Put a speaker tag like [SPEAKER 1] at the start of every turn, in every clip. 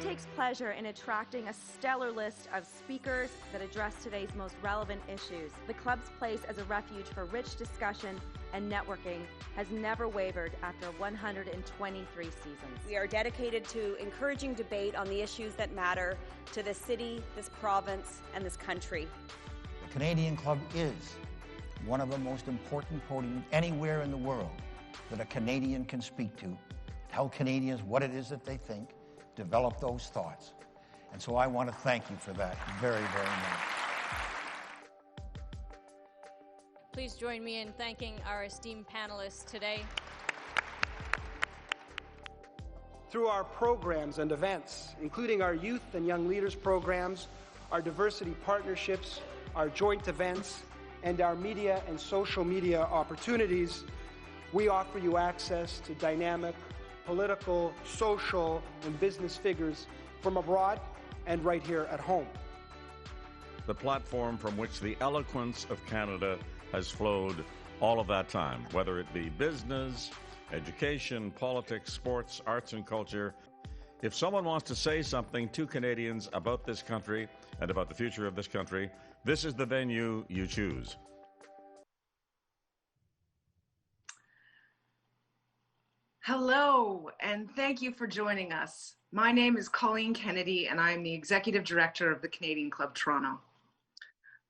[SPEAKER 1] takes pleasure in attracting a stellar list of speakers that address today's most relevant issues. The club's place as a refuge for rich discussion and networking has never wavered after 123 seasons.
[SPEAKER 2] We are dedicated to encouraging debate on the issues that matter to this city, this province, and this country.
[SPEAKER 3] The Canadian Club is one of the most important podiums anywhere in the world that a Canadian can speak to, tell Canadians what it is that they think, develop those thoughts. And so I want to thank you for that very, very much.
[SPEAKER 4] Please join me in thanking our esteemed panelists today.
[SPEAKER 5] Through our programs and events, including our youth and young leaders programs, our diversity partnerships, our joint events, and our media and social media opportunities, we offer you access to dynamic political, social, and business figures from abroad and right here at home.
[SPEAKER 6] The platform from which the eloquence of Canada has flowed all of that time, whether it be business, education, politics, sports, arts, and culture. If someone wants to say something to Canadians about this country and about the future of this country, this is the venue you choose.
[SPEAKER 7] Hello, and thank you for joining us. My name is Colleen Kennedy, and I am the Executive Director of the Canadian Club Toronto.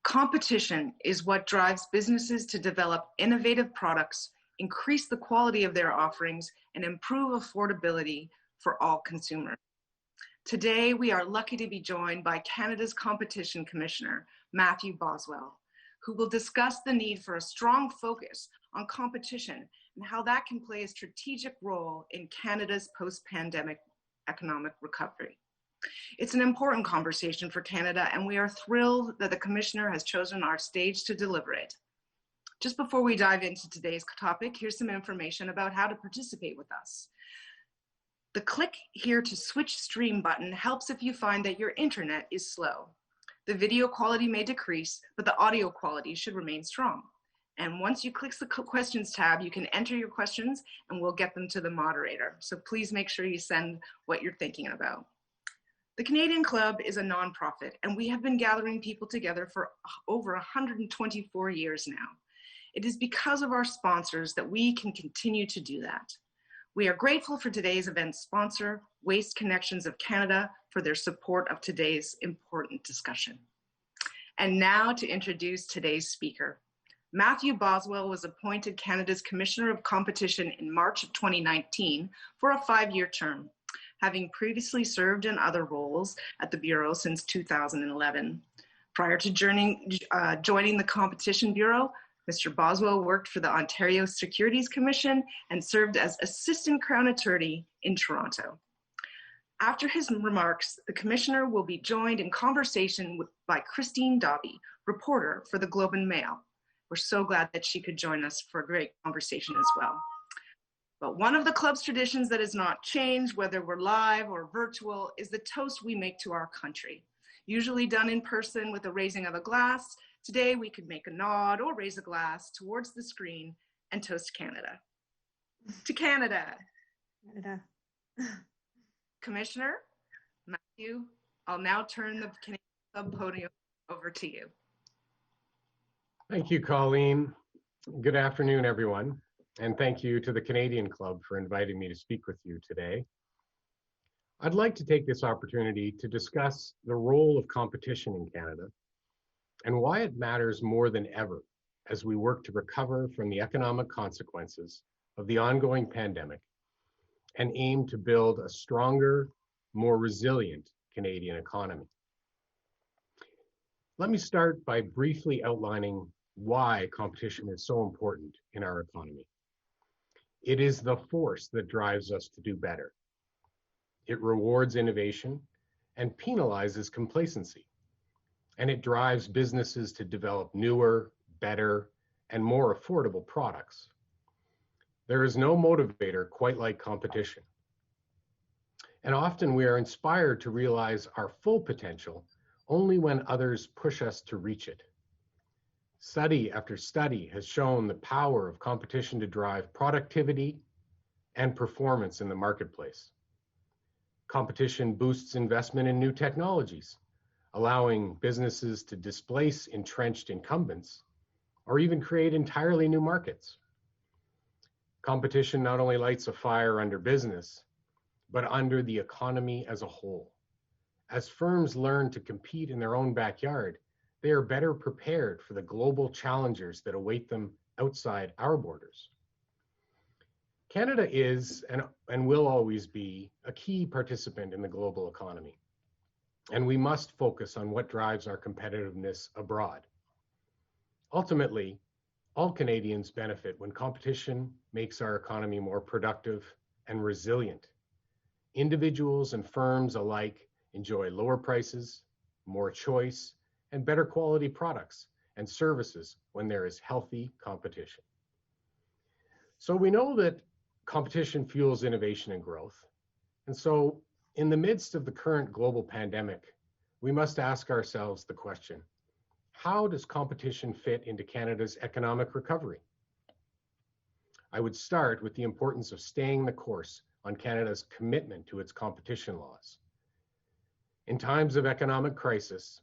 [SPEAKER 7] Competition is what drives businesses to develop innovative products, increase the quality of their offerings, and improve affordability for all consumers. Today, we are lucky to be joined by Canada's Competition Commissioner, Matthew Boswell, who will discuss the need for a strong focus on competition and how that can play a strategic role in Canada's post-pandemic economic recovery. It's an important conversation for Canada, and we are thrilled that the Commissioner has chosen our stage to deliver it. Just before we dive into today's topic, here's some information about how to participate with us. The click here to switch stream button helps if you find that your internet is slow. The video quality may decrease, but the audio quality should remain strong. And once you click the questions tab, you can enter your questions and we'll get them to the moderator. So please make sure you send what you're thinking about. The Canadian Club is a nonprofit, and we have been gathering people together for over 124 years now. It is because of our sponsors that we can continue to do that. We are grateful for today's event sponsor, Waste Connections of Canada, for their support of today's important discussion. And now to introduce today's speaker. Matthew Boswell was appointed Canada's Commissioner of Competition in March of 2019 for a 5-year term, having previously served in other roles at the Bureau since 2011. Prior to joining the Competition Bureau, Mr. Boswell worked for the Ontario Securities Commission and served as Assistant Crown Attorney in Toronto. After his remarks, the Commissioner will be joined in conversation by Christine Dobby, reporter for the Globe and Mail. We're so glad that she could join us for a great conversation as well. But one of the club's traditions that has not changed, whether we're live or virtual, is the toast we make to our country. Usually done in person with the raising of a glass, today we could make a nod or raise a glass towards the screen and toast Canada. To Canada.
[SPEAKER 1] Canada.
[SPEAKER 7] Commissioner, Matthew, I'll now turn the Canadian Club podium over to you.
[SPEAKER 8] Thank you, Colleen. Good afternoon, everyone. And thank you to the Canadian Club for inviting me to speak with you today. I'd like to take this opportunity to discuss the role of competition in Canada and why it matters more than ever as we work to recover from the economic consequences of the ongoing pandemic and aim to build a stronger, more resilient Canadian economy. Let me start by briefly outlining why competition is so important in our economy. It is the force that drives us to do better. It rewards innovation and penalizes complacency. And it drives businesses to develop newer, better, and more affordable products. There is no motivator quite like competition. And often we are inspired to realize our full potential only when others push us to reach it. Study after study has shown the power of competition to drive productivity and performance in the marketplace. Competition boosts investment in new technologies, allowing businesses to displace entrenched incumbents or even create entirely new markets. Competition not only lights a fire under business, but under the economy as a whole. As firms learn to compete in their own backyard, they are better prepared for the global challengers that await them outside our borders. Canada is and will always be a key participant in the global economy, and we must focus on what drives our competitiveness abroad. Ultimately, all Canadians benefit when competition makes our economy more productive and resilient. Individuals and firms alike enjoy lower prices, more choice, and better quality products and services when there is healthy competition. So we know that competition fuels innovation and growth. And so in the midst of the current global pandemic, we must ask ourselves the question, how does competition fit into Canada's economic recovery? I would start with the importance of staying the course on Canada's commitment to its competition laws. In times of economic crisis,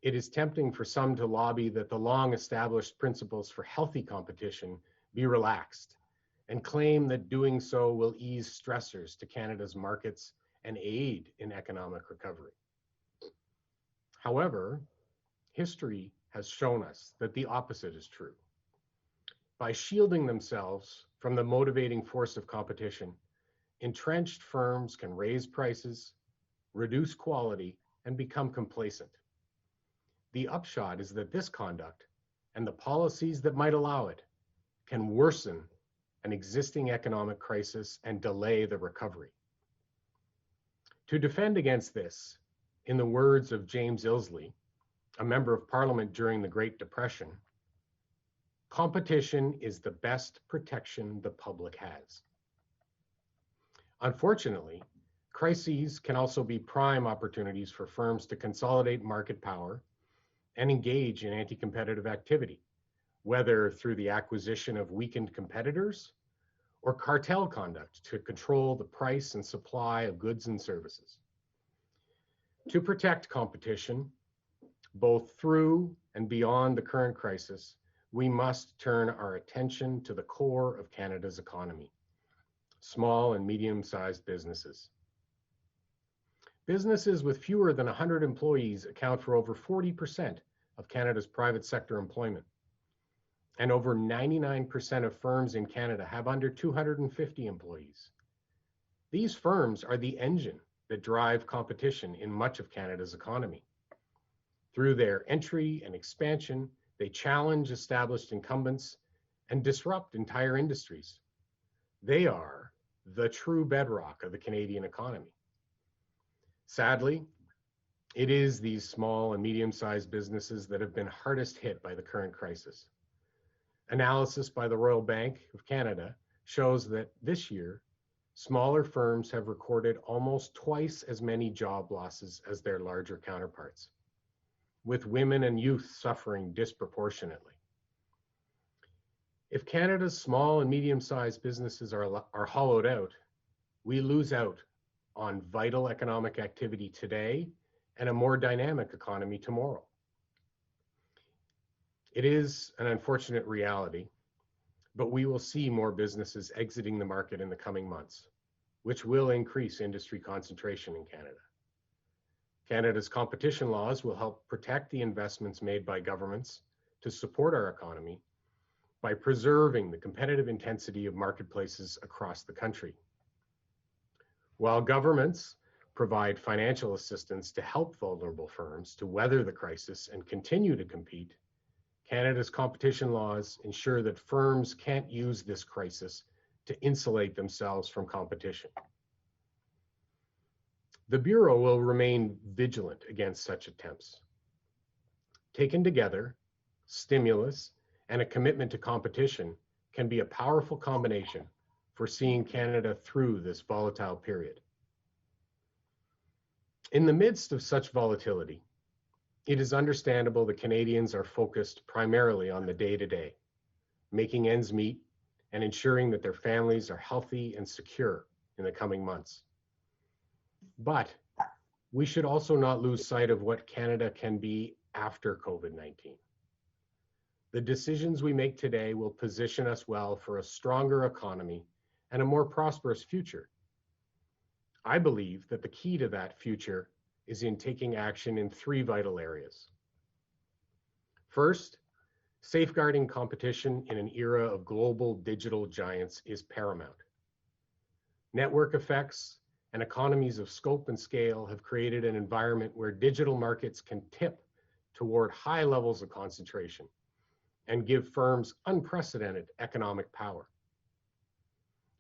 [SPEAKER 8] it is tempting for some to lobby that the long-established principles for healthy competition be relaxed and claim that doing so will ease stressors to Canada's markets and aid in economic recovery. However, history has shown us that the opposite is true. By shielding themselves from the motivating force of competition, entrenched firms can raise prices, reduce quality, and become complacent. The upshot is that this conduct and the policies that might allow it can worsen an existing economic crisis and delay the recovery. To defend against this, in the words of James Ilsley, a member of Parliament during the Great Depression, competition is the best protection the public has. Unfortunately, crises can also be prime opportunities for firms to consolidate market power and engage in anti-competitive activity, whether through the acquisition of weakened competitors or cartel conduct to control the price and supply of goods and services. To protect competition, both through and beyond the current crisis, we must turn our attention to the core of Canada's economy, small and medium-sized businesses. Businesses with fewer than 100 employees account for over 40% of Canada's private sector employment. And over 99% of firms in Canada have under 250 employees. These firms are the engine that drive competition in much of Canada's economy. Through their entry and expansion, they challenge established incumbents and disrupt entire industries. They are the true bedrock of the Canadian economy. Sadly, it is these small and medium-sized businesses that have been hardest hit by the current crisis. Analysis by the Royal Bank of Canada shows that this year, smaller firms have recorded almost twice as many job losses as their larger counterparts, with women and youth suffering disproportionately. If Canada's small and medium-sized businesses are hollowed out, we lose out on vital economic activity today and a more dynamic economy tomorrow. It is an unfortunate reality, but we will see more businesses exiting the market in the coming months, which will increase industry concentration in Canada. Canada's competition laws will help protect the investments made by governments to support our economy by preserving the competitive intensity of marketplaces across the country. While governments provide financial assistance to help vulnerable firms to weather the crisis and continue to compete, Canada's competition laws ensure that firms can't use this crisis to insulate themselves from competition. The Bureau will remain vigilant against such attempts. Taken together, stimulus and a commitment to competition can be a powerful combination for seeing Canada through this volatile period. In the midst of such volatility, it is understandable that Canadians are focused primarily on the day-to-day, making ends meet and ensuring that their families are healthy and secure in the coming months. But we should also not lose sight of what Canada can be after COVID-19. The decisions we make today will position us well for a stronger economy and a more prosperous future. I believe that the key to that future is in taking action in three vital areas. First, safeguarding competition in an era of global digital giants is paramount. Network effects and economies of scope and scale have created an environment where digital markets can tip toward high levels of concentration and give firms unprecedented economic power.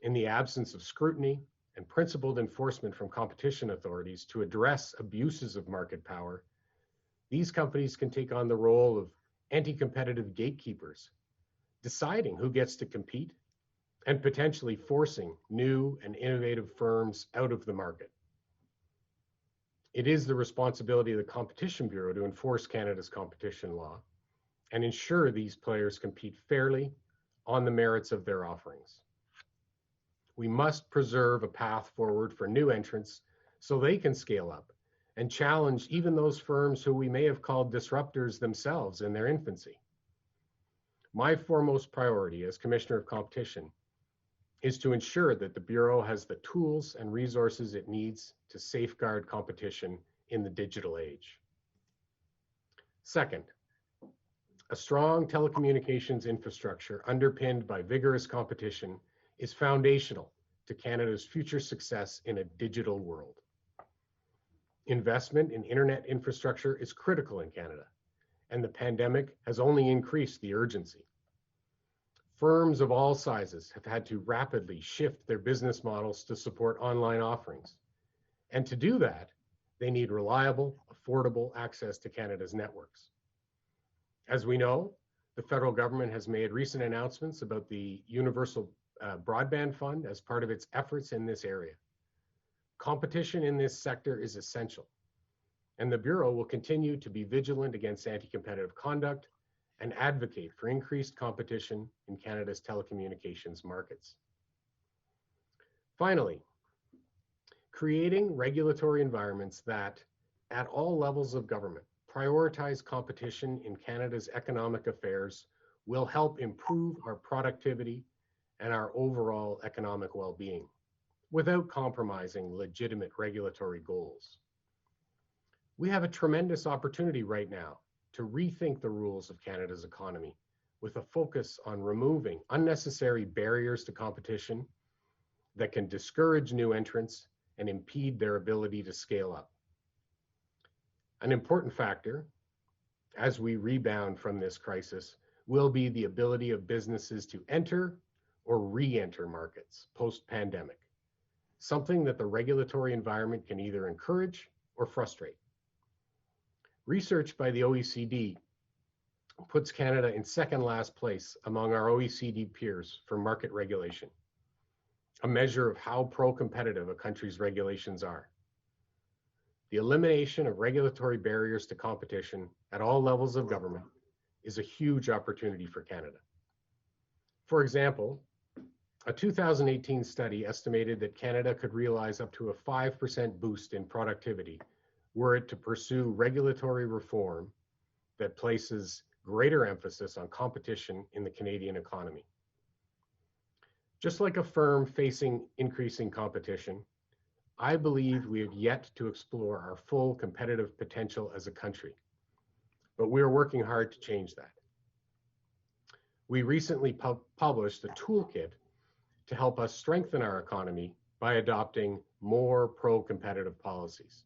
[SPEAKER 8] In the absence of scrutiny and principled enforcement from competition authorities to address abuses of market power, these companies can take on the role of anti-competitive gatekeepers, deciding who gets to compete and potentially forcing new and innovative firms out of the market. It is the responsibility of the Competition Bureau to enforce Canada's competition law and ensure these players compete fairly on the merits of their offerings. We must preserve a path forward for new entrants so they can scale up and challenge even those firms who we may have called disruptors themselves in their infancy. My foremost priority as Commissioner of Competition is to ensure that the Bureau has the tools and resources it needs to safeguard competition in the digital age. Second, a strong telecommunications infrastructure underpinned by vigorous competition is foundational to Canada's future success in a digital world. Investment in internet infrastructure is critical in Canada, and the pandemic has only increased the urgency. Firms of all sizes have had to rapidly shift their business models to support online offerings. And to do that, they need reliable, affordable access to Canada's networks. As we know, the federal government has made recent announcements about the Universal Broadband Fund as part of its efforts in this area. Competition in this sector is essential, and the Bureau will continue to be vigilant against anti-competitive conduct and advocate for increased competition in Canada's telecommunications markets. Finally, creating regulatory environments that, at all levels of government, prioritize competition in Canada's economic affairs will help improve our productivity and our overall economic well-being without compromising legitimate regulatory goals. We have a tremendous opportunity right now to rethink the rules of Canada's economy with a focus on removing unnecessary barriers to competition that can discourage new entrants and impede their ability to scale up. An important factor, as we rebound from this crisis, will be the ability of businesses to enter or re-enter markets post-pandemic, something that the regulatory environment can either encourage or frustrate. Research by the OECD puts Canada in second last place among our OECD peers for market regulation, a measure of how pro-competitive a country's regulations are. The elimination of regulatory barriers to competition at all levels of government is a huge opportunity for Canada. For example, a 2018 study estimated that Canada could realize up to a 5% boost in productivity were it to pursue regulatory reform that places greater emphasis on competition in the Canadian economy. Just like a firm facing increasing competition, I believe we have yet to explore our full competitive potential as a country, but we are working hard to change that. We recently published a toolkit to help us strengthen our economy by adopting more pro-competitive policies.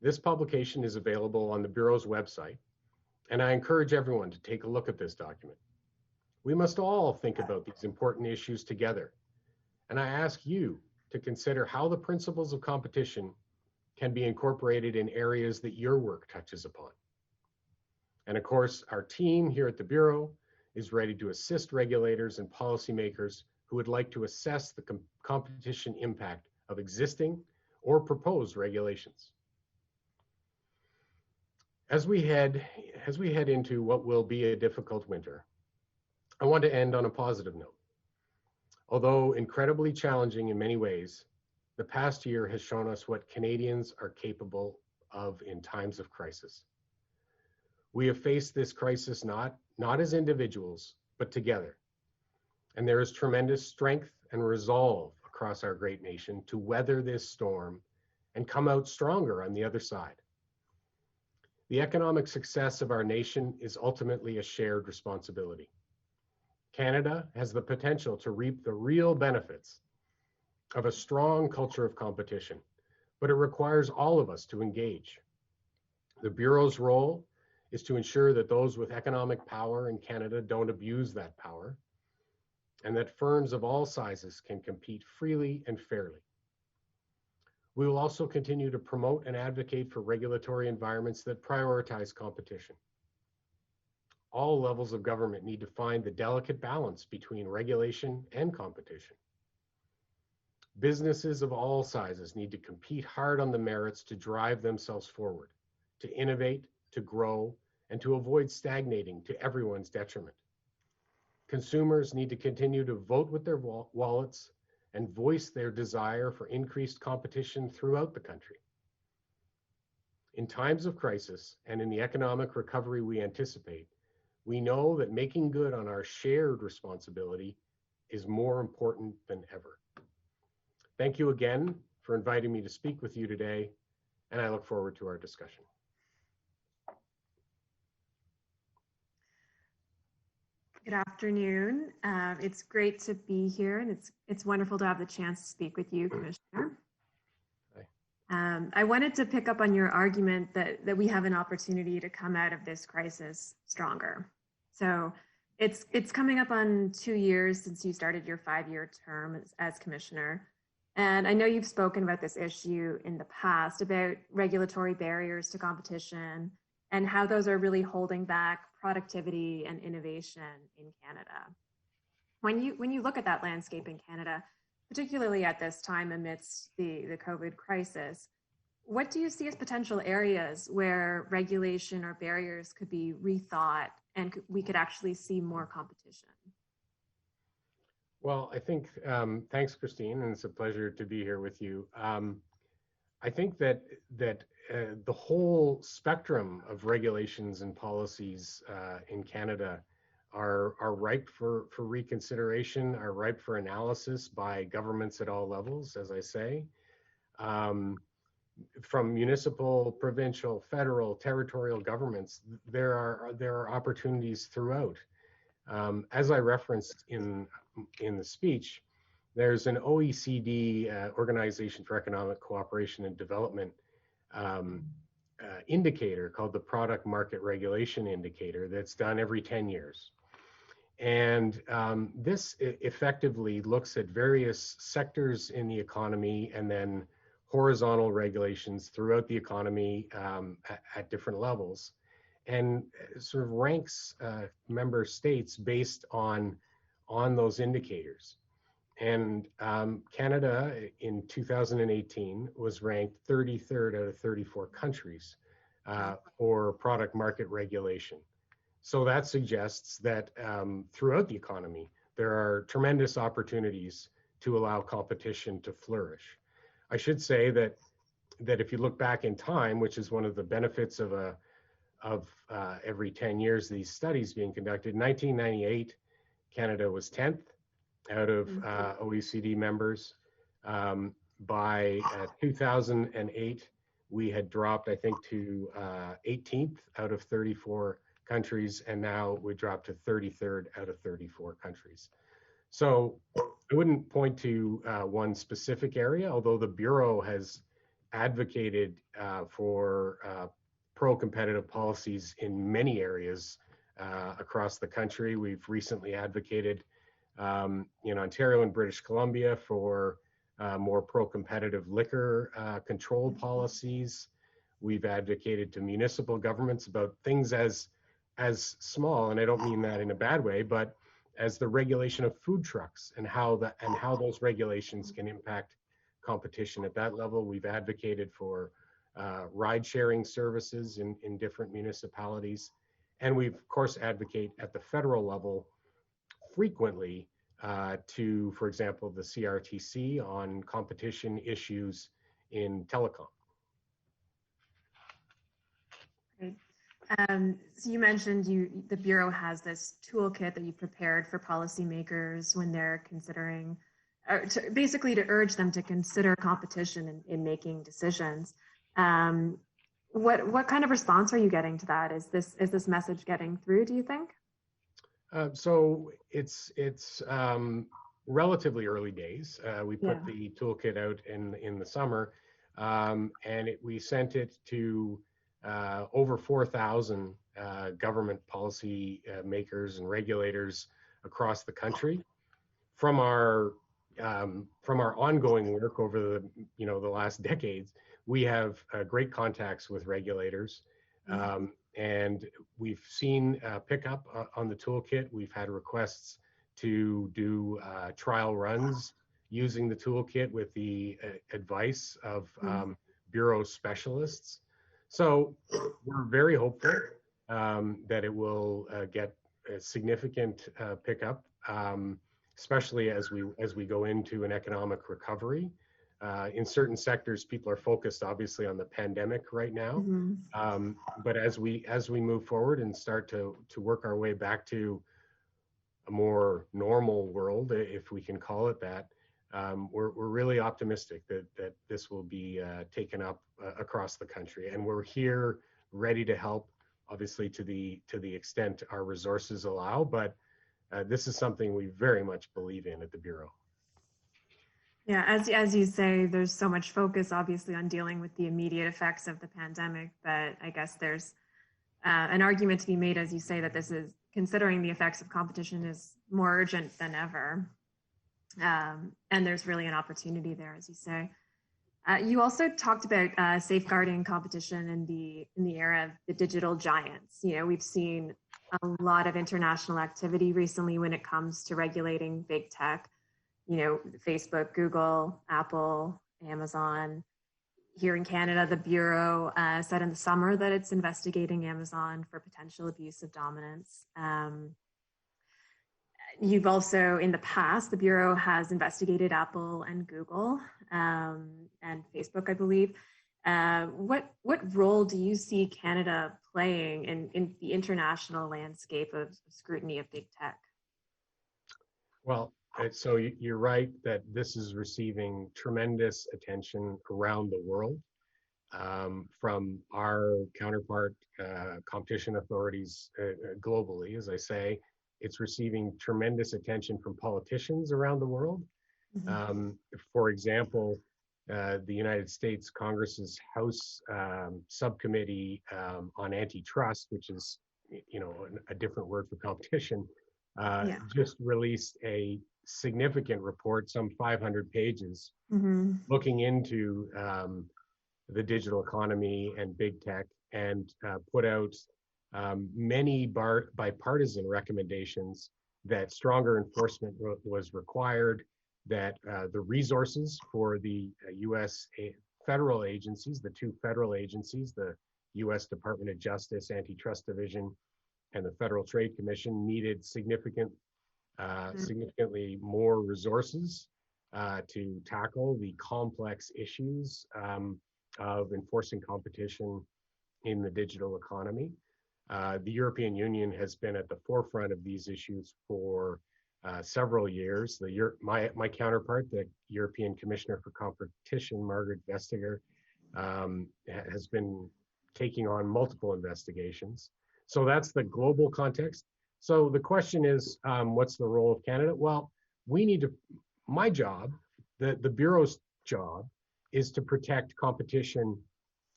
[SPEAKER 8] This publication is available on the Bureau's website, and I encourage everyone to take a look at this document. We must all think about these important issues together, and I ask you to consider how the principles of competition can be incorporated in areas that your work touches upon. And of course, our team here at the Bureau is ready to assist regulators and policymakers who would like to assess the competition impact of existing or proposed regulations. As we head into what will be a difficult winter, I want to end on a positive note. Although incredibly challenging in many ways, the past year has shown us what Canadians are capable of in times of crisis. We have faced this crisis not as individuals, but together. And there is tremendous strength and resolve across our great nation to weather this storm and come out stronger on the other side. The economic success of our nation is ultimately a shared responsibility. Canada has the potential to reap the real benefits of a strong culture of competition, but it requires all of us to engage. The Bureau's role is to ensure that those with economic power in Canada don't abuse that power, and that firms of all sizes can compete freely and fairly. We will also continue to promote and advocate for regulatory environments that prioritize competition. All levels of government need to find the delicate balance between regulation and competition. Businesses of all sizes need to compete hard on the merits to drive themselves forward, to innovate, to grow, and to avoid stagnating to everyone's detriment. Consumers need to continue to vote with their wallets and voice their desire for increased competition throughout the country. In times of crisis and in the economic recovery we anticipate, we know that making good on our shared responsibility is more important than ever. Thank you again for inviting me to speak with you today, and I look forward to our discussion.
[SPEAKER 9] Good afternoon. It's great to be here, and it's wonderful to have the chance to speak with you, Commissioner.
[SPEAKER 8] Hi.
[SPEAKER 9] I wanted to pick up on your argument that we have an opportunity to come out of this crisis stronger. So it's coming up on 2 years since you started your 5-year term as Commissioner. And I know you've spoken about this issue in the past about regulatory barriers to competition and how those are really holding back productivity and innovation in Canada. When you look at that landscape in Canada, particularly at this time amidst the COVID crisis, what do you see as potential areas where regulation or barriers could be rethought and we could actually see more competition?
[SPEAKER 8] Well, I think, thanks, Christine, and it's a pleasure to be here with you. I think that the whole spectrum of regulations and policies in Canada are ripe for reconsideration, are ripe for analysis by governments at all levels, as I say, from municipal, provincial, federal, territorial governments. There are opportunities throughout. As I referenced in the speech, there's an OECD, Organization for Economic Cooperation and Development, indicator called the Product Market Regulation Indicator that's done every 10 years. And this effectively looks at various sectors in the economy and then horizontal regulations throughout the economy at different levels, and sort of ranks member states based on those indicators. And Canada in 2018 was ranked 33rd out of 34 countries for product market regulation. So that suggests that throughout the economy, there are tremendous opportunities to allow competition to flourish. I should say that if you look back in time, which is one of the benefits of every 10 years, these studies being conducted, in 1998, Canada was 10th out of OECD members. By 2008, we had dropped, I think, to 18th out of 34 countries, and now we dropped to 33rd out of 34 countries. So I wouldn't point to one specific area, although the Bureau has advocated for pro-competitive policies in many areas across the country. We've recently advocated in Ontario and British Columbia for more pro-competitive liquor control policies. We've advocated to municipal governments about things as small, and I don't mean that in a bad way, but as the regulation of food trucks and how those regulations can impact competition at that level. We've advocated for ride-sharing services in different municipalities, and we've of course advocate at the federal level frequently to, for example, the CRTC on competition issues in telecom.
[SPEAKER 9] Great. So you mentioned the Bureau has this toolkit that you prepared for policymakers when they're considering, basically to urge them to consider competition in making decisions. What kind of response are you getting to that? Is this message getting through, do you think?
[SPEAKER 8] So it's relatively early days. We put the toolkit out in the summer, and we sent it to over 4,000 government policy makers and regulators across the country. From our ongoing work over the last decades, we have great contacts with regulators, and we've seen pickup on the toolkit. We've had requests to do trial runs using the toolkit with the advice of Bureau specialists. So we're very hopeful that it will get a significant pickup, especially as we go into an economic recovery. In certain sectors, people are focused obviously on the pandemic right now. But as we move forward and start to work our way back to a more normal world, if we can call it that, we're really optimistic that this will be taken up across the country, and we're here ready to help, obviously to the extent our resources allow. But this is something we very much believe in at the Bureau.
[SPEAKER 9] Yeah, as you say, there's so much focus obviously on dealing with the immediate effects of the pandemic, but I guess there's an argument to be made, as you say, that this is, considering the effects of competition, is more urgent than ever. And there's really an opportunity there, as you say. You also talked about safeguarding competition in the era of the digital giants. We've seen a lot of international activity recently when it comes to regulating big tech. Facebook, Google, Apple, Amazon. Here in Canada, the Bureau said in the summer that it's investigating Amazon for potential abuse of dominance. You've also, in the past, the Bureau has investigated Apple and Google and Facebook, I believe. What role do you see Canada playing in the international landscape of scrutiny of big tech?
[SPEAKER 8] Well, so you're right that this is receiving tremendous attention around the world from our counterpart competition authorities globally. As I say, it's receiving tremendous attention from politicians around the world. For example, the United States Congress's House Subcommittee on Antitrust, which is a different word for competition, just released a significant report, some 500 pages, looking into the digital economy and big tech, and put out many bipartisan recommendations that stronger enforcement was required, that the resources for the U.S. federal agencies, the two federal agencies, the U.S. Department of Justice Antitrust Division and the Federal Trade Commission, needed significantly more resources to tackle the complex issues of enforcing competition in the digital economy. The European Union has been at the forefront of these issues for several years. My counterpart, the European Commissioner for Competition, Margaret Vestager, has been taking on multiple investigations. So that's the global context. So the question is, what's the role of Canada? Well, my job, the Bureau's job, is to protect competition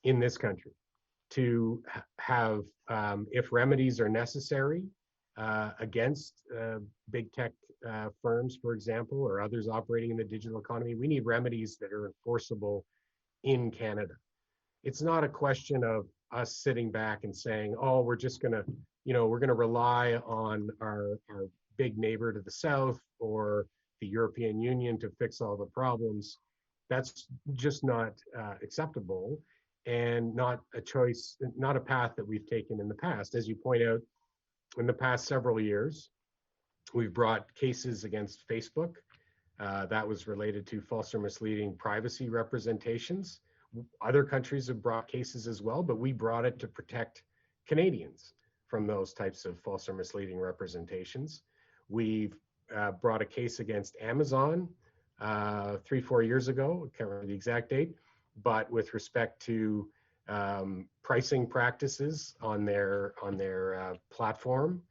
[SPEAKER 8] in this country, to have, if remedies are necessary against big tech firms, for example, or others operating in the digital economy, we need remedies that are enforceable in Canada. It's not a question of us sitting back and saying, oh, we're just going to, we're going to rely on our big neighbor to the south or the European Union to fix all the problems. That's just not acceptable, and not a choice, not a path that we've taken in the past. As you point out, in the past several years, We've brought cases against Facebook. That was related to false or misleading privacy representations. Other countries have brought cases as well, but we brought it to protect Canadians from those types of false or misleading representations. We've brought a case against Amazon 3-4 years ago, I can't remember the exact date, but with respect to pricing practices on their platform.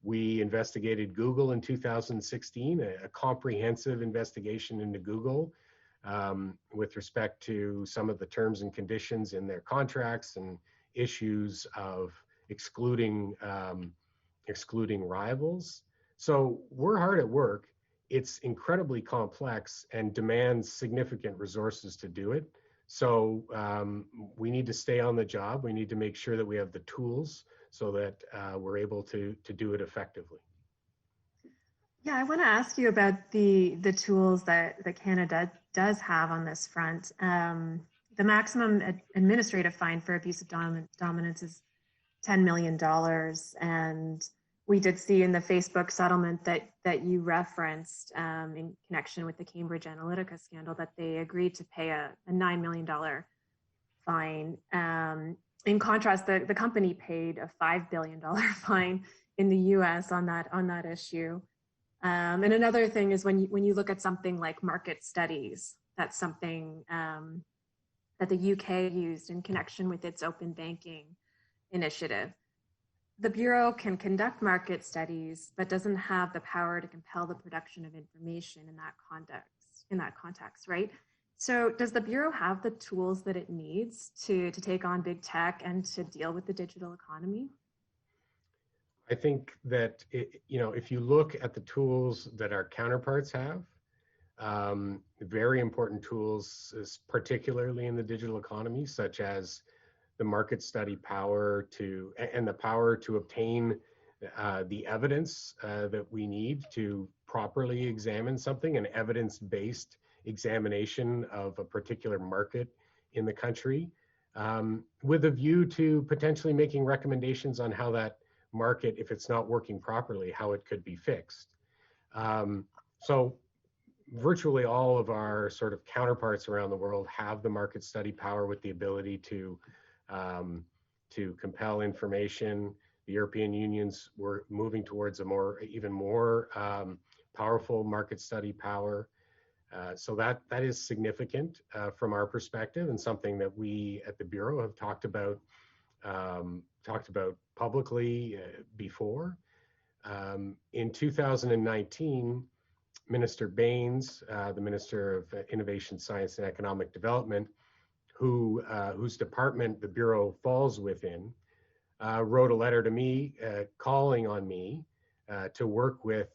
[SPEAKER 8] We investigated Google in 2016, a comprehensive investigation into Google with respect to some of the terms and conditions in their contracts and issues of excluding rivals. So we're hard at work. It's incredibly complex and demands significant resources to do it. So we need to stay on the job. We need to make sure that we have the tools so that we're able to do it effectively.
[SPEAKER 9] Yeah, I want to ask you about the tools that Canada does have on this front. The maximum administrative fine for abuse of dominance is $10 million. And we did see in the Facebook settlement that you referenced in connection with the Cambridge Analytica scandal that they agreed to pay a $9 million fine. In contrast, the company paid a $5 billion fine in the US on that issue. And another thing is when you look at something like market studies, that's something that the UK used in connection with its open banking initiative. The Bureau can conduct market studies, but doesn't have the power to compel the production of information in that context, right? So does the Bureau have the tools that it needs to take on big tech and to deal with the digital economy?
[SPEAKER 8] I think that, if you look at the tools that our counterparts have, very important tools, particularly in the digital economy, such as the market study power and the power to obtain the evidence that we need to properly examine something, an evidence-based examination of a particular market in the country, with a view to potentially making recommendations on how that market, if it's not working properly, how it could be fixed. So virtually all of our sort of counterparts around the world have the market study power with the ability to compel information. The European Union's were moving towards even more powerful market study power. So that is significant from our perspective, and something that we at the Bureau have talked about publicly before. In 2019, Minister Baines, the Minister of Innovation, Science and Economic Development, whose department the Bureau falls within, wrote a letter to me calling on me to work with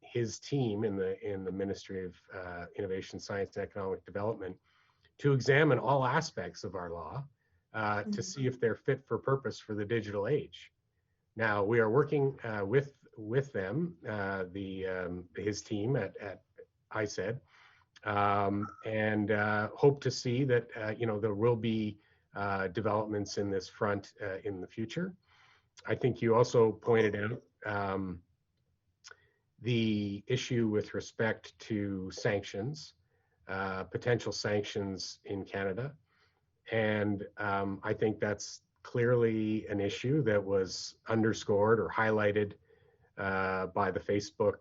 [SPEAKER 8] his team in the Ministry of Innovation, Science and Economic Development to examine all aspects of our law to see if they're fit for purpose for the digital age. Now, we are working with them, his team at ISED, and hope to see that there will be developments in this front in the future. I think you also pointed out the issue with respect to sanctions, potential sanctions in Canada. And I think that's clearly an issue that was underscored or highlighted by the Facebook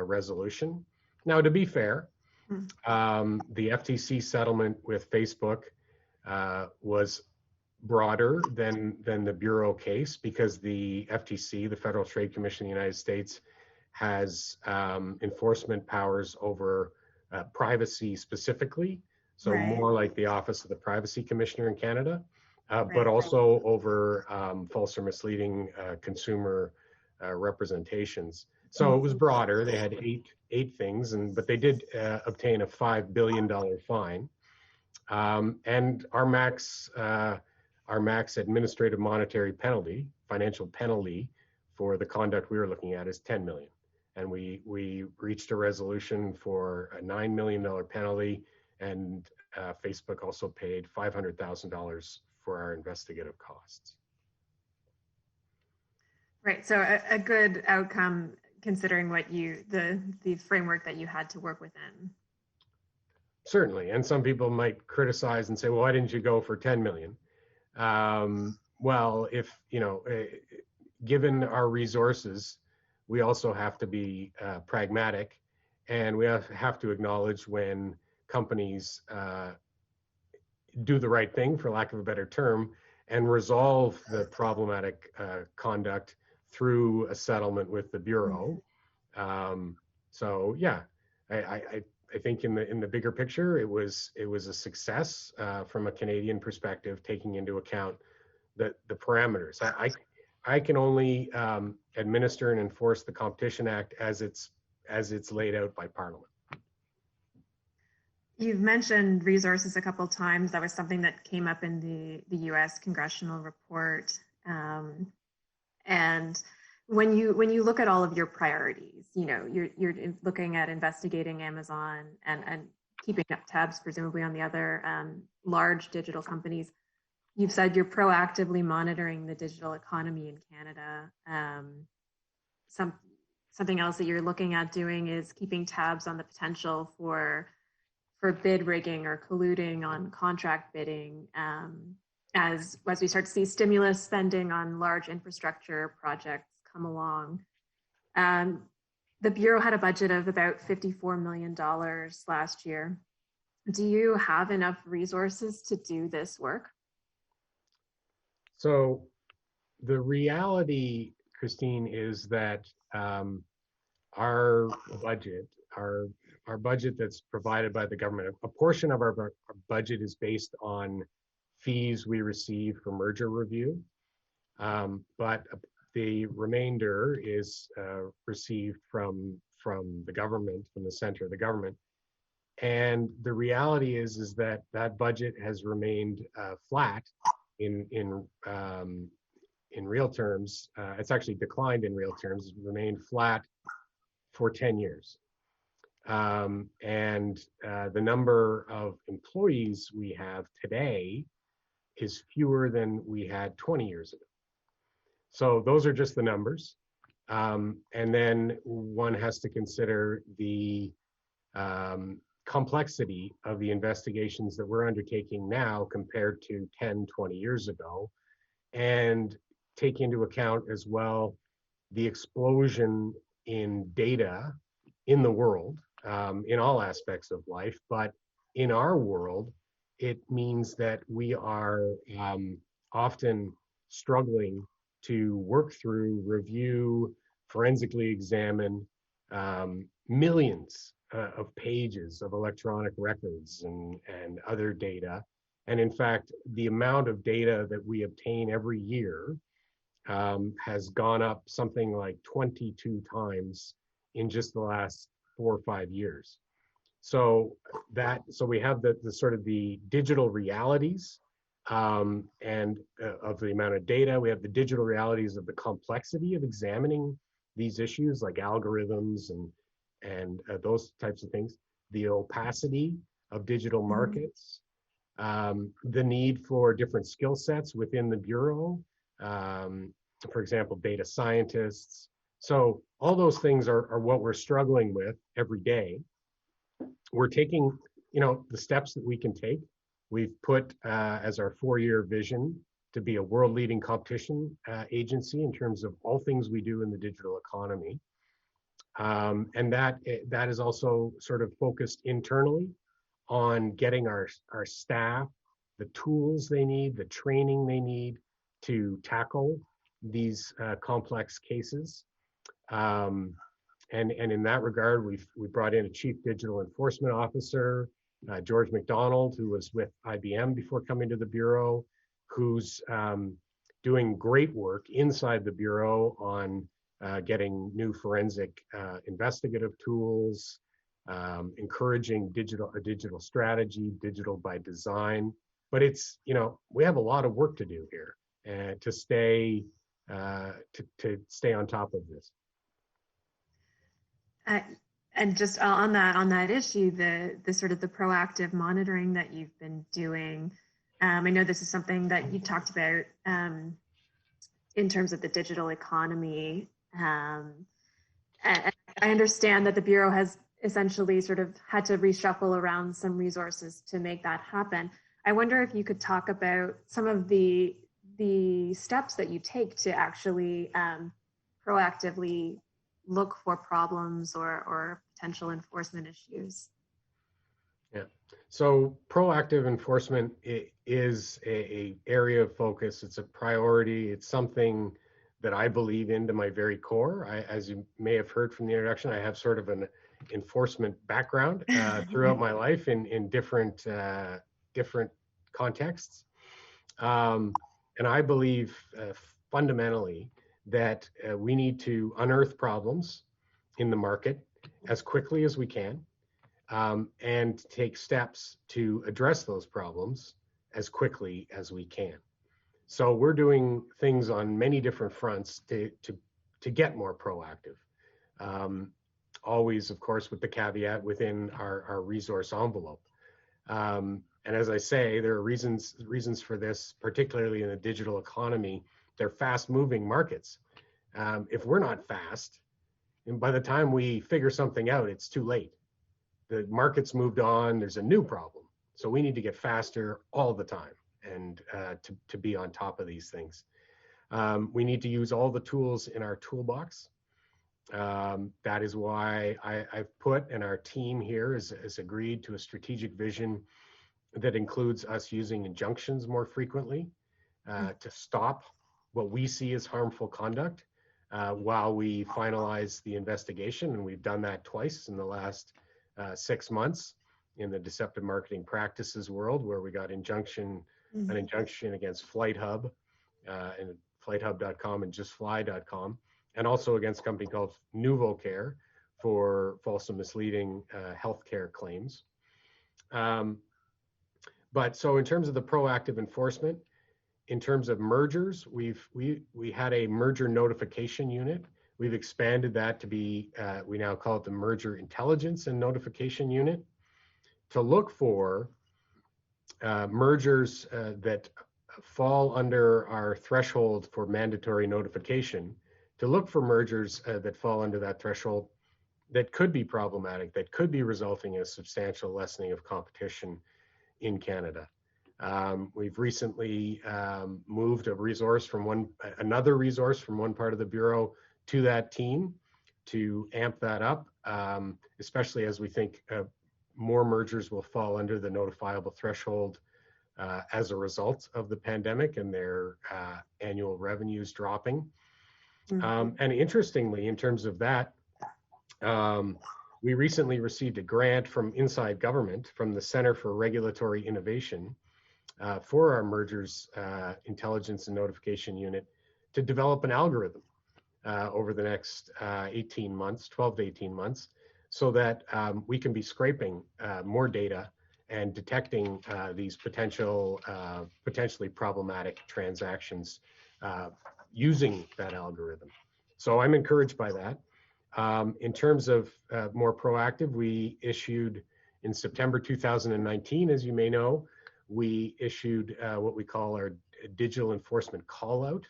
[SPEAKER 8] resolution. Now, to be fair, the Ftc settlement with Facebook was broader than the Bureau case, because the FTC, the Federal Trade Commission of the United States, has enforcement powers over privacy specifically. So more like the Office of the Privacy Commissioner in Canada, but also over false or misleading consumer representations. So it was broader. They had eight things, but they did obtain a $5 billion fine. And our max administrative monetary penalty, financial penalty for the conduct we were looking at, is $10 million. And we reached a resolution for a $9 million penalty, and Facebook also paid $500,000 for our investigative costs.
[SPEAKER 9] Right, so a good outcome considering what the framework that you had to work within.
[SPEAKER 8] Certainly, and some people might criticize and say, well, why didn't you go for 10 million? Well, if, given our resources, we also have to be pragmatic, and we have to acknowledge when companies do the right thing, for lack of a better term, and resolve the problematic conduct through a settlement with the Bureau. So yeah, I think in the bigger picture, it was a success from a Canadian perspective, taking into account the parameters. I can only administer and enforce the Competition Act as it's laid out by Parliament.
[SPEAKER 9] You've mentioned resources a couple of times. That was something that came up in the U.S. congressional report. And when you look at all of your priorities, you're looking at investigating Amazon and keeping up tabs, presumably, on the other large digital companies. You've said you're proactively monitoring the digital economy in Canada. Something else that you're looking at doing is keeping tabs on the potential for bid rigging or colluding on contract bidding, as we start to see stimulus spending on large infrastructure projects come along. The Bureau had a budget of about $54 million last year. Do you have enough resources to do this work?
[SPEAKER 8] So the reality, Christine, is that our budget that's provided by the government, a portion of our budget is based on fees we receive for merger review, but the remainder is received from the government, from the center of the government. And the reality is that budget has remained flat in real terms. It's actually declined in real terms. It's remained flat for 10 years. And the number of employees we have today is fewer than we had 20 years ago. So those are just the numbers. And then one has to consider the complexity of the investigations that we're undertaking now compared to 10, 20 years ago, and take into account as well the explosion in data in the world, in all aspects of life. But in our world, it means that we are often struggling to work through, review, forensically examine millions of pages of electronic records and other data. And in fact, the amount of data that we obtain every year has gone up something like 22 times in just the last 4 or 5 years. So we have the sort of the digital realities and of the amount of data. We have the digital realities of the complexity of examining these issues, like algorithms and those types of things, the opacity of digital markets, the need for different skill sets within the Bureau, for example, data scientists. So all those things are what we're struggling with every day. We're taking, the steps that we can take. We've put as our 4-year vision to be a world-leading competition agency in terms of all things we do in the digital economy. And that is also sort of focused internally on getting our staff the tools they need, the training they need to tackle these complex cases. And in that regard, we brought in a chief digital enforcement officer, George McDonald, who was with IBM before coming to the Bureau, who's doing great work inside the Bureau on getting new forensic investigative tools, encouraging a digital strategy, digital by design. But it's, we have a lot of work to do here to stay on top of this.
[SPEAKER 9] And just on that issue, the sort of the proactive monitoring that you've been doing, I know this is something that you talked about in terms of the digital economy. And I understand that the Bureau has essentially sort of had to reshuffle around some resources to make that happen. I wonder if you could talk about some of the steps that you take to actually proactively look for problems or potential enforcement issues.
[SPEAKER 8] Yeah. So proactive enforcement is a area of focus. It's a priority. It's something that I believe in to my very core. As you may have heard from the introduction, I have sort of an enforcement background throughout my life in different contexts. And I believe fundamentally that we need to unearth problems in the market as quickly as we can, and take steps to address those problems as quickly as we can. So we're doing things on many different fronts to get more proactive. Always, of course, with the caveat within our resource envelope. And as I say, there are reasons for this, particularly in the digital economy. They're fast-moving markets. If we're not fast, and by the time we figure something out, it's too late. The market's moved on, there's a new problem. So we need to get faster all the time and to be on top of these things. We need to use all the tools in our toolbox. That is why I've put, and our team here has agreed to a strategic vision that includes us using injunctions more frequently to stop what we see as harmful conduct while we finalize the investigation. And we've done that twice in the last 6 months in the deceptive marketing practices world, where we got an injunction against FlightHub and FlightHub.com and JustFly.com, and also against a company called NouveauCare for false and misleading healthcare claims. But so in terms of the proactive enforcement, in terms of mergers, we had a merger notification unit. We've expanded that to be, we now call it the Merger Intelligence and Notification Unit, to look for mergers that fall under our threshold for mandatory notification, to look for mergers that fall under that threshold that could be problematic, that could be resulting in a substantial lessening of competition in Canada. We've recently moved another resource from one part of the Bureau to that team to amp that up, especially as we think more mergers will fall under the notifiable threshold as a result of the pandemic and their annual revenues dropping. And interestingly, in terms of that, we recently received a grant from inside government, from the Center for Regulatory Innovation, for our Mergers Intelligence and Notification Unit to develop an algorithm over the next 12 to 18 months, so that we can be scraping more data and detecting these potentially problematic transactions using that algorithm. So I'm encouraged by that. In terms of more proactive, we issued in September 2019, as you may know, we issued what we call our digital enforcement call out,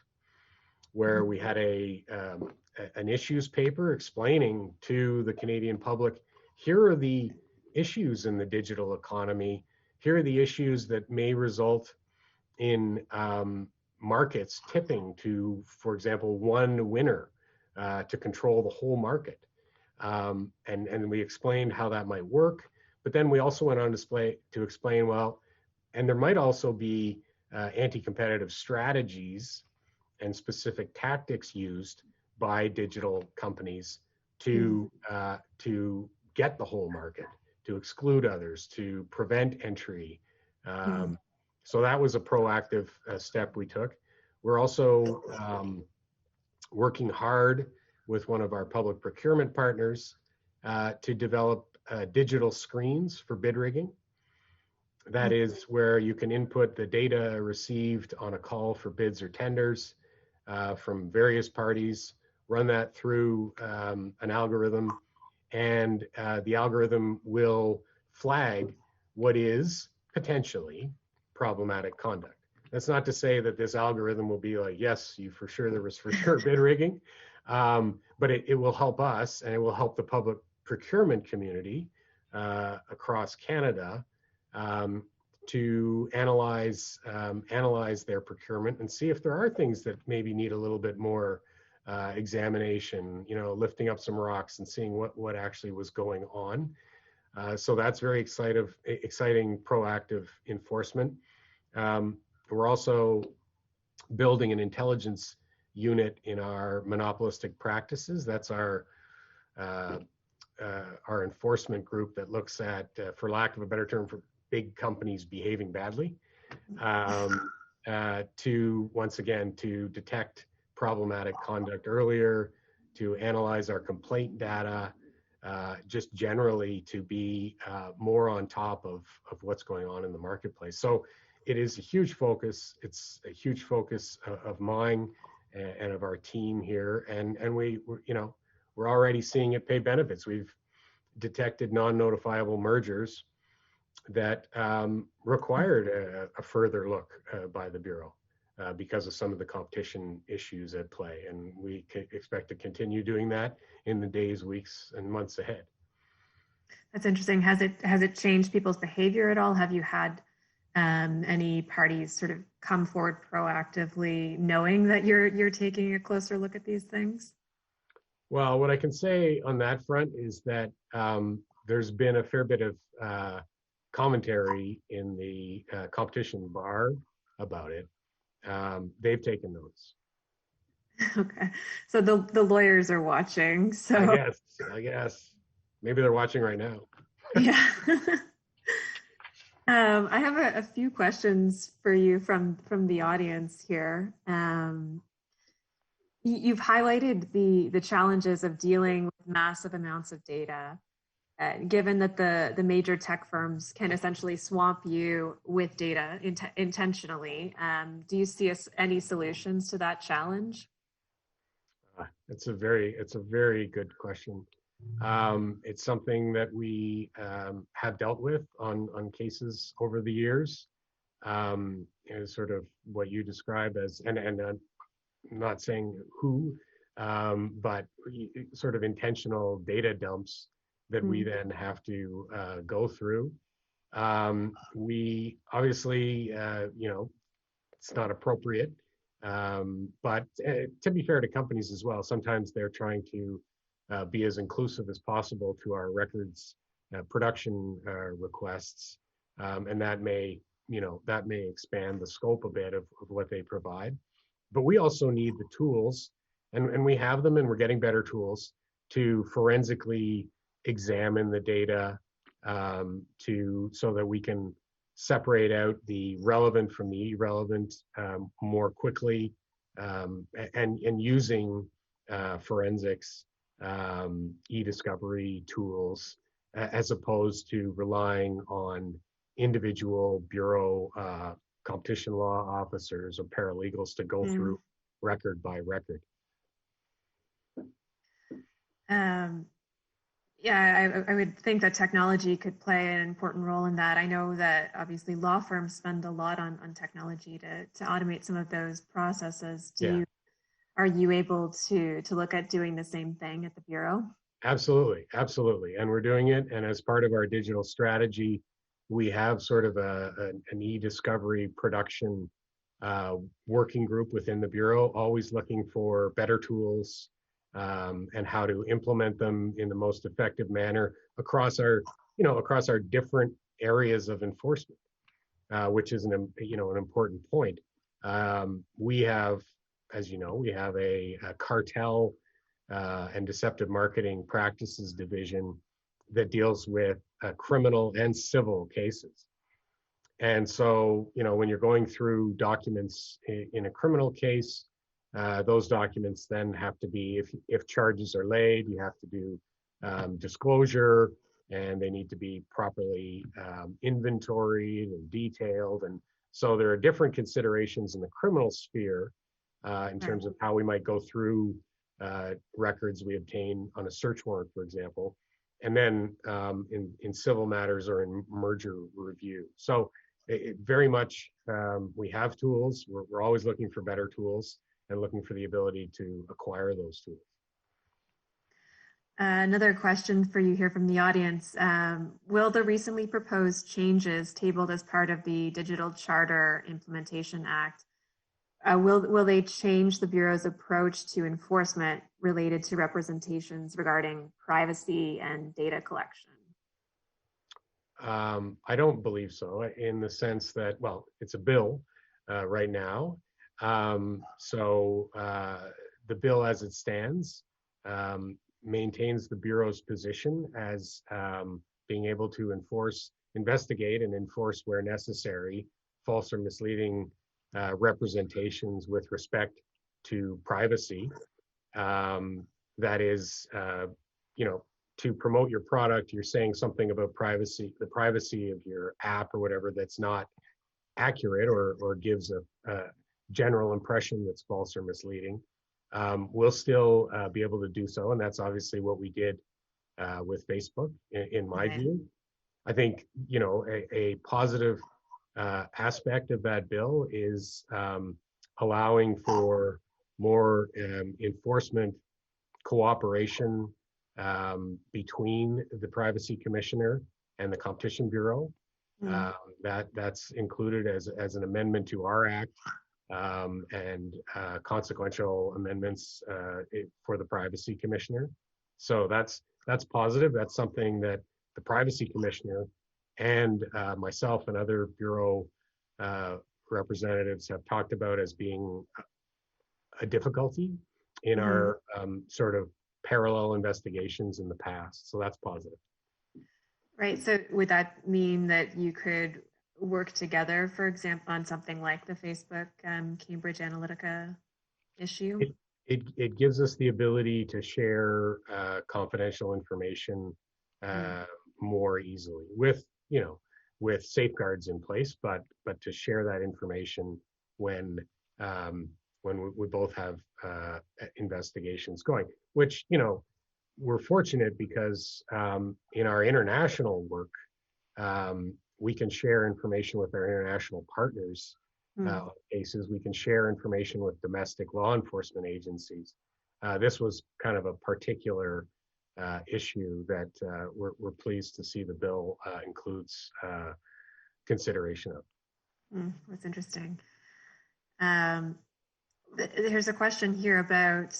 [SPEAKER 8] where we had an issues paper explaining to the Canadian public, here are the issues in the digital economy, here are the issues that may result in markets tipping to, for example, one winner to control the whole market. And we explained how that might work, but then we also went on to explain, well, and there might also be anti-competitive strategies and specific tactics used by digital companies to get the whole market, to exclude others, to prevent entry. So that was a proactive step we took. We're also working hard with one of our public procurement partners to develop digital screens for bid rigging. That is where you can input the data received on a call for bids or tenders from various parties, run that through an algorithm, and the algorithm will flag what is potentially problematic conduct. That's not to say that this algorithm will be like, yes, there was for sure bid rigging, But it will help us, and it will help the public procurement community across Canada to analyze their procurement and see if there are things that maybe need a little bit more examination, lifting up some rocks and seeing what actually was going on. So that's very exciting proactive enforcement. We're also building an intelligence unit in our monopolistic practices. That's our enforcement group that looks at, for lack of a better term, for big companies behaving badly, to once again to detect problematic conduct earlier, to analyze our complaint data, just generally to be more on top of what's going on in the marketplace. So it is a huge focus. It's a huge focus of mine and of our team here, and we're already seeing it pay benefits. We've detected non-notifiable mergers that required a further look by the Bureau because of some of the competition issues at play, and we expect to continue doing that in the days, weeks, and months ahead.
[SPEAKER 9] That's interesting. Has it changed people's behavior at all? Have you had any parties sort of come forward proactively, knowing that you're taking a closer look at these things?
[SPEAKER 8] Well, what I can say on that front is that there's been a fair bit of commentary in the competition bar about it. They've taken notice.
[SPEAKER 9] Okay, so the lawyers are watching. So
[SPEAKER 8] I guess maybe they're watching right now.
[SPEAKER 9] Yeah. I have a few questions for you from the audience here. You've highlighted the challenges of dealing with massive amounts of data, given that the major tech firms can essentially swamp you with data intentionally. Do you see any solutions to that challenge?
[SPEAKER 8] It's a very good question. It's something that we have dealt with on cases over the years. Sort of what you describe as, and I'm not saying who, but sort of intentional data dumps that we then have to go through. We obviously, it's not appropriate, but to be fair to companies as well, sometimes they're trying to be as inclusive as possible to our records production requests, and that may expand the scope a bit of what they provide. But we also need the tools, and we have them, and we're getting better tools to forensically examine the data so that we can separate out the relevant from the irrelevant more quickly, and using forensics, e-discovery tools, as opposed to relying on individual bureau competition law officers or paralegals to go through record by record.
[SPEAKER 9] Yeah, I would think that technology could play an important role in that. I know that obviously law firms spend a lot on technology to automate some of those processes. Are you able to look at doing the same thing at the Bureau? Absolutely.
[SPEAKER 8] And we're doing it. And as part of our digital strategy, we have sort of an e-discovery production working group within the Bureau, always looking for better tools and how to implement them in the most effective manner across our different areas of enforcement, which is an important point. We have, as you know, we have a cartel and deceptive marketing practices division that deals with criminal and civil cases. And so, when you're going through documents in a criminal case, those documents then have to be, if charges are laid, you have to do disclosure, and they need to be properly inventoried and detailed. And so there are different considerations in the criminal sphere in terms of how we might go through records we obtain on a search warrant, for example, and then in civil matters or in merger review. So it very much, we have tools. We're always looking for better tools and looking for the ability to acquire those tools.
[SPEAKER 9] Another question for you here from the audience. Will the recently proposed changes tabled as part of the Digital Charter Implementation Act, will they change the Bureau's approach to enforcement related to representations regarding privacy and data collection?
[SPEAKER 8] I don't believe so, in the sense that, well, it's a bill right now. So the bill as it stands maintains the Bureau's position as being able to investigate and enforce where necessary false or misleading representations with respect to privacy. That is, to promote your product, you're saying something about privacy, the privacy of your app or whatever that's not accurate or gives a general impression that's false or misleading. We'll still be able to do so, and that's obviously what we did with Facebook, in my view. I think, a positive aspect of that bill is allowing for more enforcement cooperation between the Privacy Commissioner and the Competition Bureau. That's included as an amendment to our act, and consequential amendments for the Privacy Commissioner. So that's positive. That's something that the Privacy Commissioner and myself and other Bureau representatives have talked about as being a difficulty in our sort of parallel investigations in the past. So that's positive.
[SPEAKER 9] Right. So would that mean that you could work together, for example, on something like the Facebook Cambridge Analytica issue?
[SPEAKER 8] It gives us the ability to share confidential information more easily with safeguards in place, but to share that information when we both have investigations going, which, we're fortunate because in our international work, we can share information with our international partners. Cases, we can share information with domestic law enforcement agencies. This was kind of a particular issue that we're pleased to see the bill includes consideration of.
[SPEAKER 9] That's interesting. There's a question here about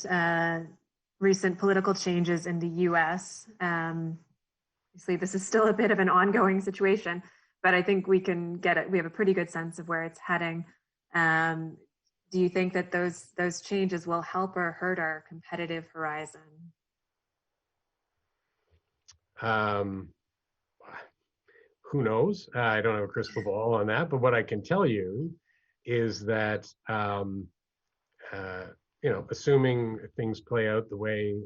[SPEAKER 9] recent political changes in the U.S. Obviously, this is still a bit of an ongoing situation, but I think we can get it. We have a pretty good sense of where it's heading. Do you think that those changes will help or hurt our competitive horizon?
[SPEAKER 8] Who knows? I don't have a crystal ball on that, but what I can tell you is that, assuming things play out the way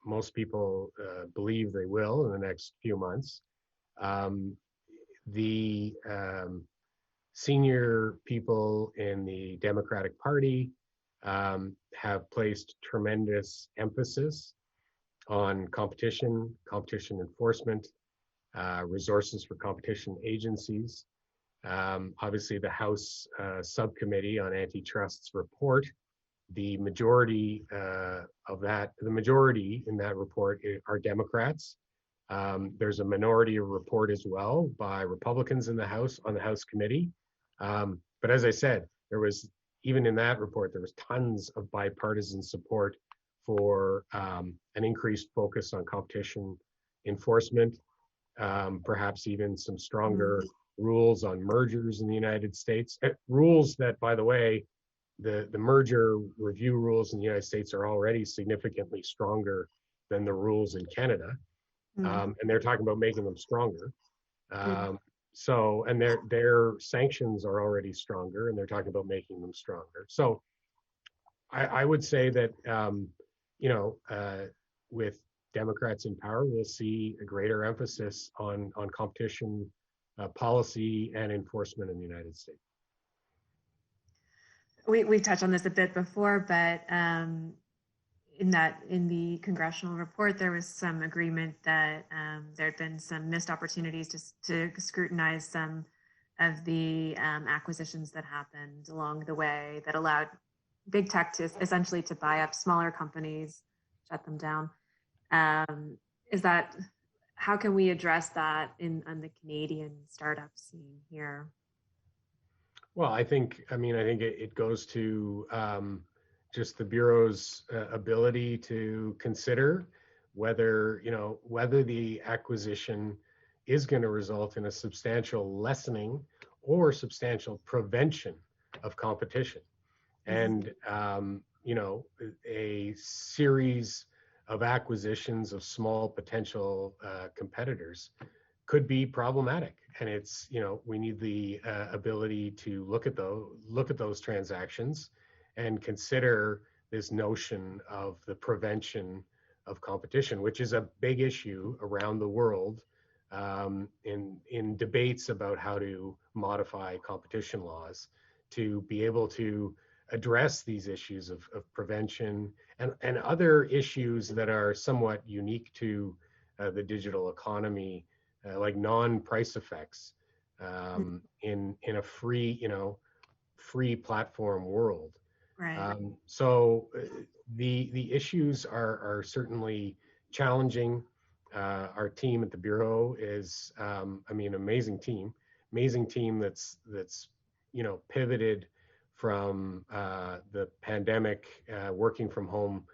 [SPEAKER 8] most people believe they will in the next few months, the senior people in the Democratic Party have placed tremendous emphasis on competition enforcement, resources for competition agencies. Obviously, the House Subcommittee on Antitrust's report, the majority in that report are Democrats. There's a minority report as well by Republicans in the House on the House Committee. But as I said, even in that report, there was tons of bipartisan support for an increased focus on competition enforcement, perhaps even some stronger rules on mergers in the United States. Rules that, by the way, the merger review rules in the United States are already significantly stronger than the rules in Canada. And they're talking about making them stronger. So, and their sanctions are already stronger, and they're talking about making them stronger. So I would say that, with Democrats in power, we'll see a greater emphasis on competition policy and enforcement in the United States.
[SPEAKER 9] We touched on this a bit before, but in the congressional report, there was some agreement that there had been some missed opportunities to scrutinize some of the acquisitions that happened along the way that allowed big tech to essentially to buy up smaller companies, shut them down. Is that, how can we address that on the Canadian startup scene here?
[SPEAKER 8] Well, I think it goes to just the Bureau's ability to consider whether the acquisition is going to result in a substantial lessening or substantial prevention of competition. And a series of acquisitions of small potential competitors could be problematic. And it's, we need the ability to look at those transactions and consider this notion of the prevention of competition, which is a big issue around the world in debates about how to modify competition laws to be able to address these issues of prevention and other issues that are somewhat unique to the digital economy, like non-price effects in a free platform world.
[SPEAKER 9] Right.
[SPEAKER 8] So the issues are certainly challenging. Our team at the Bureau is, amazing team that's pivoted from the pandemic, working from home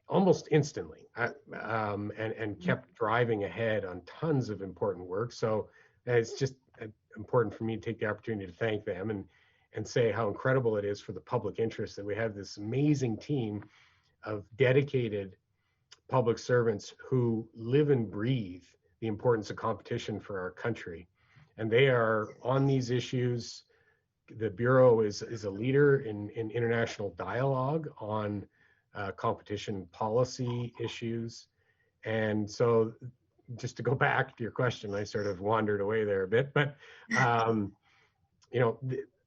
[SPEAKER 8] almost instantly, and kept driving ahead on tons of important work. So it's just important for me to take the opportunity to thank them and say how incredible it is for the public interest that we have this amazing team of dedicated public servants who live and breathe the importance of competition for our country. And they are on these issues. The Bureau is a leader in international dialogue on competition policy issues. And so just to go back to your question, I sort of wandered away there a bit, but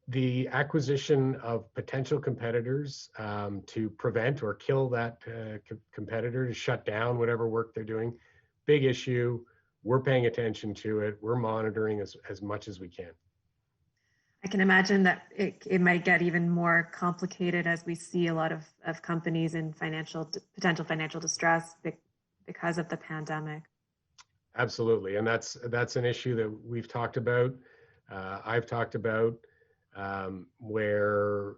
[SPEAKER 8] the acquisition of potential competitors to prevent or kill that competitor, to shut down whatever work they're doing, big issue. We're paying attention to it. We're monitoring as much as we can.
[SPEAKER 9] I can imagine that it might get even more complicated as we see a lot of companies in potential financial distress because of the pandemic.
[SPEAKER 8] Absolutely, and that's an issue that we've talked about. I've talked about where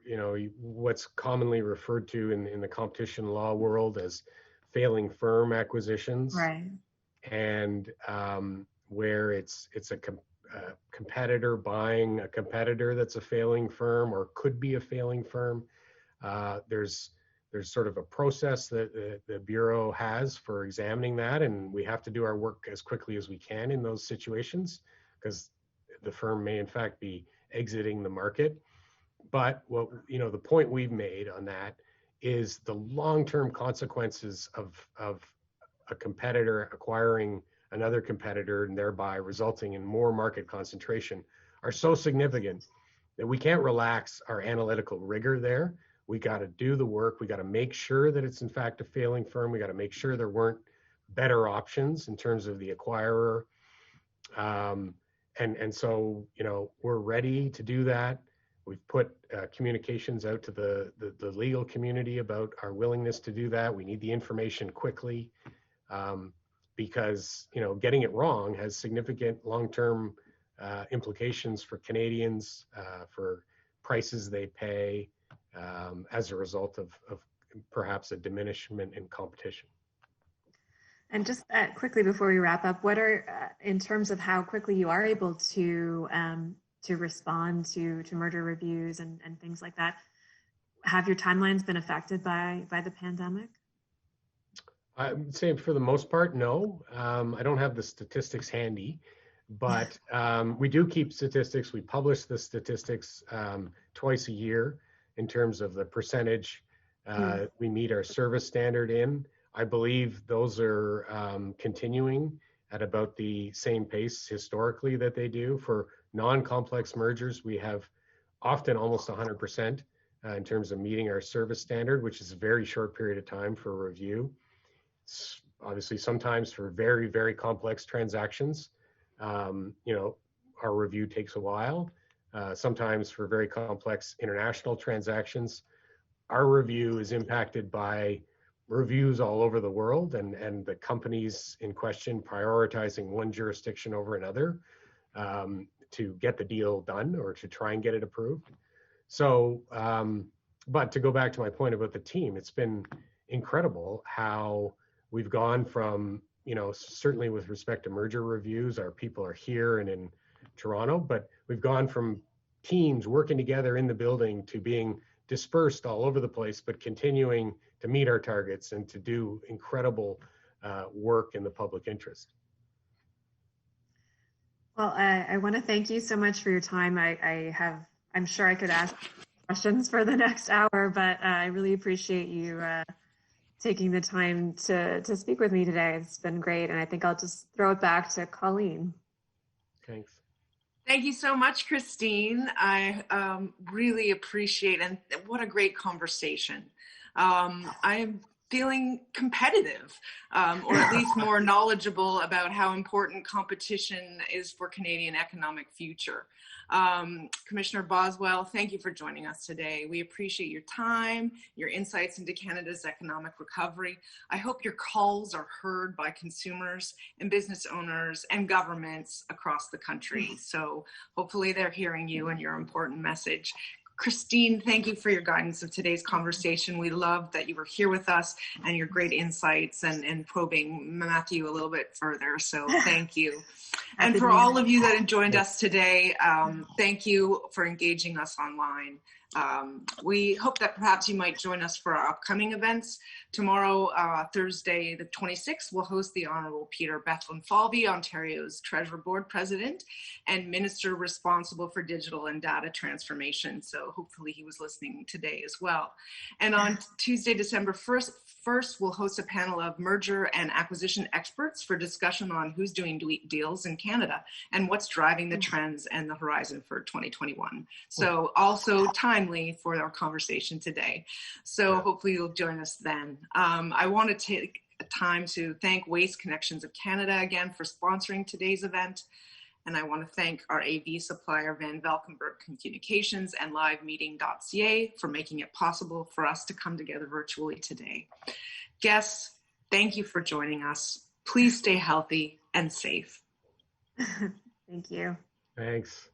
[SPEAKER 8] what's commonly referred to in the competition law world as failing firm acquisitions,
[SPEAKER 9] right? And
[SPEAKER 8] where it's a competitor buying a competitor that's a failing firm or could be a failing firm. There's sort of a process that the Bureau has for examining that, and we have to do our work as quickly as we can in those situations because the firm may in fact be exiting the market. But what the point we've made on that is the long-term consequences of a competitor acquiring another competitor and thereby resulting in more market concentration are so significant that we can't relax our analytical rigor there. We got to do the work. We got to make sure that it's in fact a failing firm. We got to make sure there weren't better options in terms of the acquirer. And so, we're ready to do that. We've put communications out to the legal community about our willingness to do that. We need the information quickly. Because getting it wrong has significant long-term implications for Canadians, for prices they pay as a result of perhaps a diminishment in competition.
[SPEAKER 9] And just quickly before we wrap up, what are in terms of how quickly you are able to respond to merger reviews and things like that? Have your timelines been affected by the pandemic?
[SPEAKER 8] I would say for the most part, no. I don't have the statistics handy, but we do keep statistics. We publish the statistics twice a year in terms of the percentage we meet our service standard in. I believe those are continuing at about the same pace historically that they do. For non-complex mergers, we have often almost 100% in terms of meeting our service standard, which is a very short period of time for review. Obviously, sometimes for very, very complex transactions, our review takes a while. Sometimes for very complex international transactions, our review is impacted by, reviews all over the world, and the companies in question prioritizing one jurisdiction over another to get the deal done or to try and get it approved. So, but to go back to my point about the team, it's been incredible how we've gone from, certainly with respect to merger reviews, our people are here and in Toronto, but we've gone from teams working together in the building to being dispersed all over the place, but continuing to meet our targets and to do incredible work in the public interest.
[SPEAKER 9] Well, I want to thank you so much for your time. I'm sure I could ask questions for the next hour, but I really appreciate you taking the time to speak with me today. It's been great. And I think I'll just throw it back to Colleen.
[SPEAKER 8] Thanks.
[SPEAKER 7] Thank you so much, Christine. I really appreciate, and what a great conversation. I'm feeling competitive, or at least more knowledgeable about how important competition is for Canadian economic future. Commissioner Boswell, thank you for joining us today. We appreciate your time, your insights into Canada's economic recovery. I hope your calls are heard by consumers and business owners and governments across the country. So hopefully they're hearing you and your important message. Christine, thank you for your guidance of today's conversation. We love that you were here with us and your great insights and probing Matthew a little bit further. So thank you. And for all of you that have joined us today, thank you for engaging us online. We hope that perhaps you might join us for our upcoming events. Tomorrow, Thursday, the 26th, we'll host the Honourable Peter Bethlen-Falvey, Ontario's Treasurer Board President and Minister responsible for digital and data transformation. So hopefully he was listening today as well. And on Tuesday, December 1st, we'll host a panel of merger and acquisition experts for discussion on who's doing deals in Canada and what's driving the trends and the horizon for 2021. So also timely for our conversation today. So hopefully you'll join us then. I want to take time to thank Waste Connections of Canada again for sponsoring today's event. And I want to thank our AV supplier, Van Valkenburg Communications and LiveMeeting.ca for making it possible for us to come together virtually today. Guests, thank you for joining us. Please stay healthy and safe.
[SPEAKER 9] Thank you.
[SPEAKER 8] Thanks.